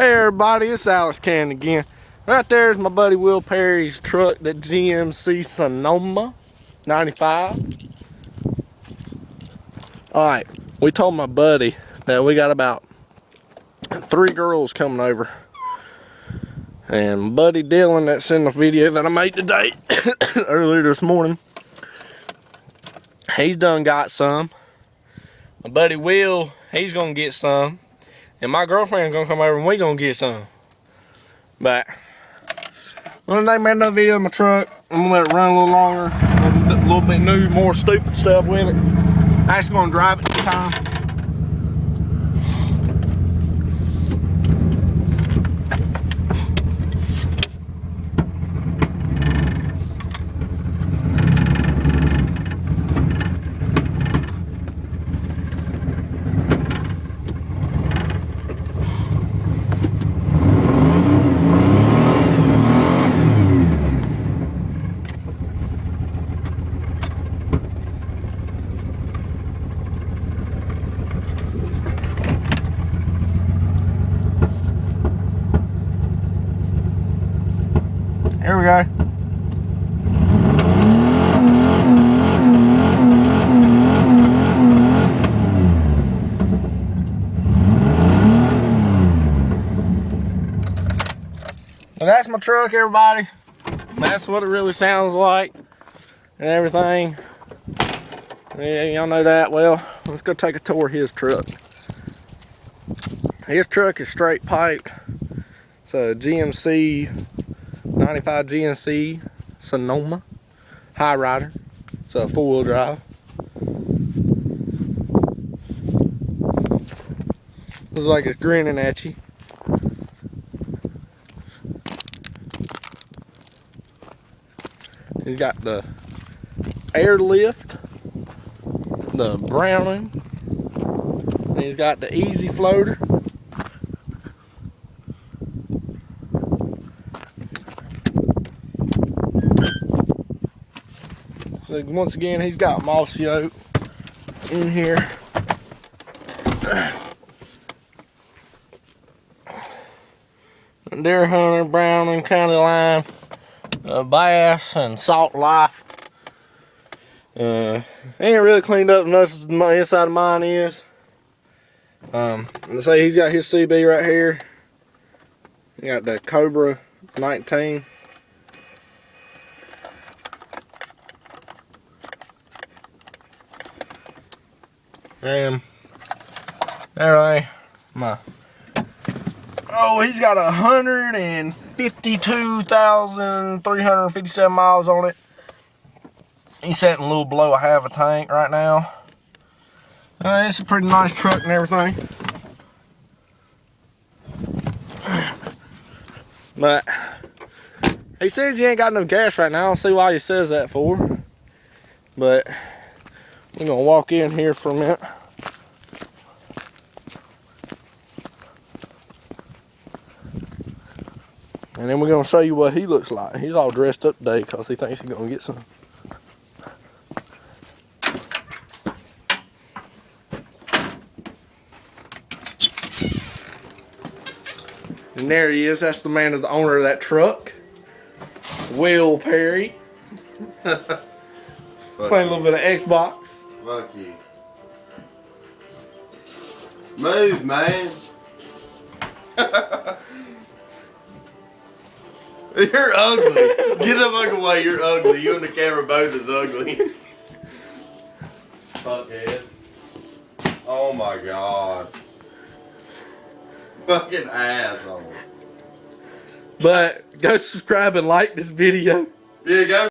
Hey everybody, it's Alex Cannon again. Right there's my buddy Will Perry's truck, the GMC Sonoma 95. Alright, we told my buddy that we got about 3 girls coming over. And my buddy Dylan that's in the video that I made today, earlier this morning, he's done got some. My buddy Will, he's gonna get some. And my girlfriend's gonna come over and we gonna get some. But when they made another video of my truck, I'm gonna let it run a little longer, a little bit new, more stupid stuff with it. I'm actually gonna drive it this time. Here we go. Well, that's my truck, everybody. That's what it really sounds like and everything. Yeah, y'all know that. Well, let's go take a tour of his truck. His truck is straight piped. It's a GMC 95 GMC Sonoma High Rider. It's a 4-wheel drive. Looks like it's grinning at you. He's got the airlift, the Browning, and he's got the easy floater. So once again, he's got mossy oak in here. Deer Hunter, Browning, County Line, Bass, and Salt Life. Ain't really cleaned up enough as my inside of mine is. Let's say he's got his CB right here. He got the Cobra 19. And anyway, he's got 152,357 miles on it. He's sitting a little below a half a tank right now. It's a pretty nice truck and everything. But he says you ain't got no gas right now. I don't see why he says that for. But we're gonna walk in here for a minute. And then we're gonna show you what he looks like. He's all dressed up today because he thinks he's gonna get some. And there he is. That's the man of the owner of that truck, Will Perry. Playing a little bit of Xbox. Fuck you. Move, man. You're ugly. Get the fuck away. You're ugly. You and the camera both is ugly. Fuckhead. Oh my god. Fucking asshole. But go subscribe and like this video. Yeah, go.